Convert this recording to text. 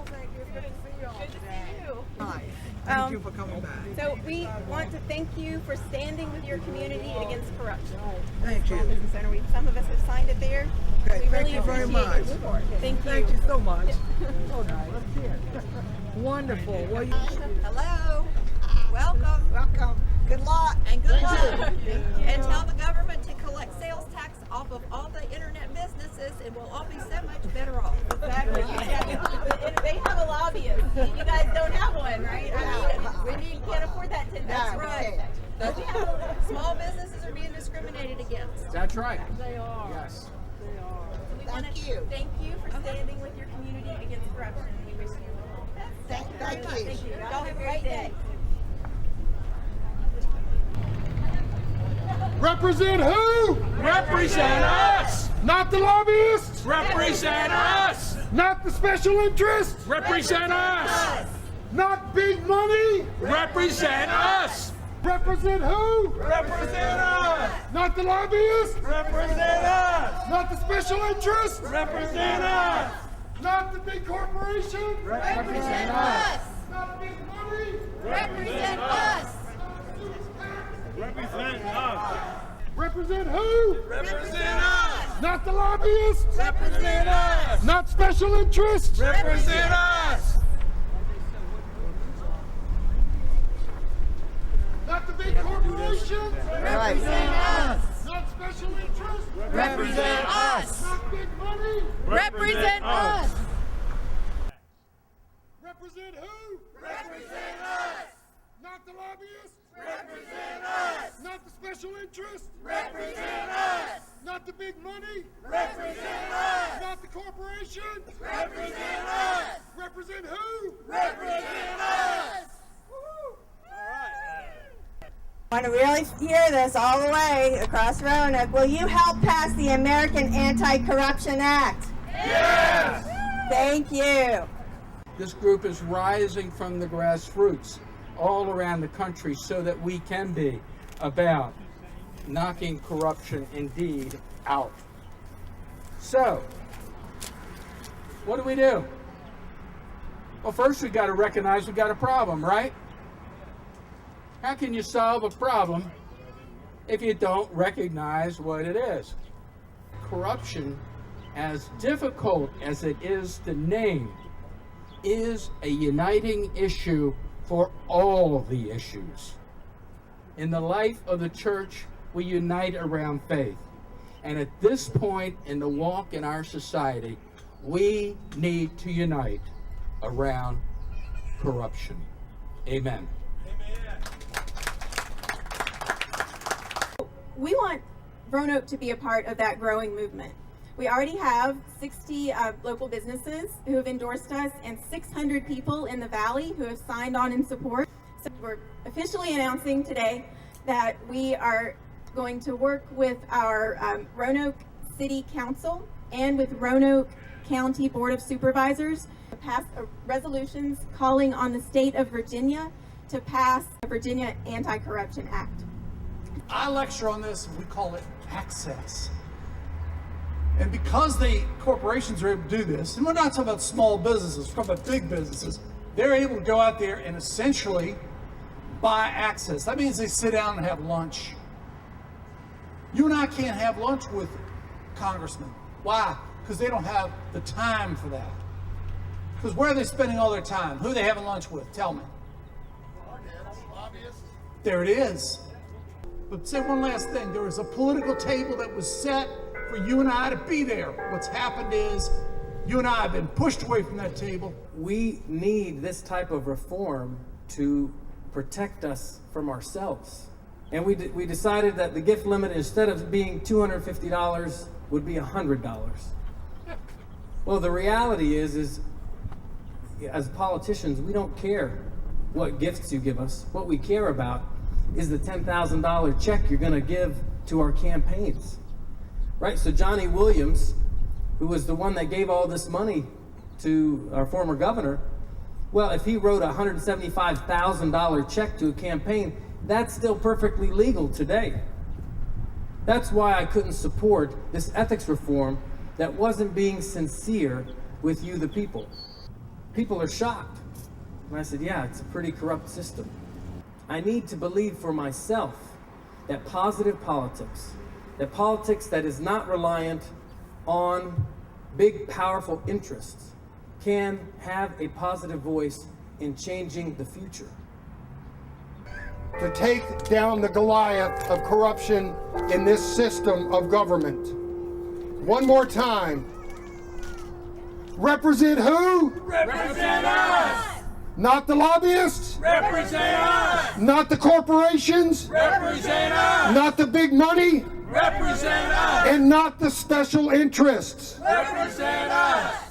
Oh, thank you. It's good to see you all Good to today. see you. Hi. Thank you for coming back. So we want to thank you for standing with your community against corruption. Thank you. Business owner. Some of us have signed it there. Okay, We thank really you very appreciate much. your support. Thank you. Thank you so much. Oh, no, let's see it. Wonderful. Well, you... Hello. Welcome. Welcome. Good luck. And good luck. And tell the government to collect sales tax off of all the internet businesses and we'll all be so much better off. Exactly. They have a lobbyist. You guys don't have one, right? I mean, we can't afford that $10. That's right. Small businesses are being discriminated against. That's right. They are. Yes. They are. We want to thank you for standing with your community against corruption. We wish you all the best. Thank you. Thank you. Y'all have a great day. Represent who? Represent us! Not the lobbyists. Represent us! Not the special interests. Represent us! Not big money. Represent us! Represent who? Represent us! Not the lobbyists. Represent us! Not the special interests. Represent us! Not the big corporation. Represent us. Not big money. Represent us. Represent us! Represent who? Represent us! Not the lobbyists. Represent us! Not special interests. Represent us! Not the big corporations. Represent us. Not special interests. Represent us. Not big money. Represent us. Represent who? Represent us! Not the lobbyists. Represent us! Not the special interests. Represent us! Not the big money. Represent us! Not the corporations. Represent us! Represent who? Represent us! I want to really hear this all the way across Roanoke. Will you help pass the American Anti-Corruption Act? Yes! Thank you. This group is rising from the grassroots all around the country so that we can be about knocking corruption indeed out. So, what do? Well, first we got to recognize we got a problem, right? How can you solve a problem if you don't recognize what it is? Corruption, as difficult as it is to name, is a uniting issue for all the issues. In the life of the church, we unite around faith. And at this point in the walk in our society, we need to unite around corruption. Amen. We want Roanoke to be a part of that growing movement. We already have 60 local businesses who have endorsed us and 600 people in the Valley who have signed on in support. So we're officially announcing today that we are going to work with our Roanoke City Council and with Roanoke County Board of Supervisors to pass resolutions calling on the state of Virginia to pass the Virginia Anti-Corruption Act. I lecture on this, and we call it access. And because the corporations are able to do this, and we're not talking about small businesses, we're talking about big businesses, they're able to go out there and essentially buy access. That means they sit down and have lunch. You and I can't have lunch with congressmen. Why? Because they don't have the time for that. Because where are they spending all their time? Who are they having lunch with? Tell me. There it is. But say one last thing. There was a political table that was set for you and I to be there. What's happened is you and I have been pushed away from that table. We need this type of reform to protect us from ourselves. And we decided that the gift limit, instead of being $250, would be $100. Well, the reality is as politicians, we don't care what gifts you give us. What we care about is the $10,000 check you're going to give to our campaigns. Right? So Johnny Williams, who was the one that gave all this money to our former governor, well, if he wrote a $175,000 check to a campaign, that's still perfectly legal today. That's why I couldn't support this ethics reform that wasn't being sincere with you, the people. people are shocked. And I said, yeah, it's a pretty corrupt system. I need to believe for myself that positive politics, that politics that is not reliant on big, powerful interests, can have a positive voice in changing the future. To take down the Goliath of corruption in this system of government. One more time. Represent who? Represent us! Not the lobbyists? Represent us! Not the corporations? Represent us! Not the big money? Represent us! And not the special interests. Represent us!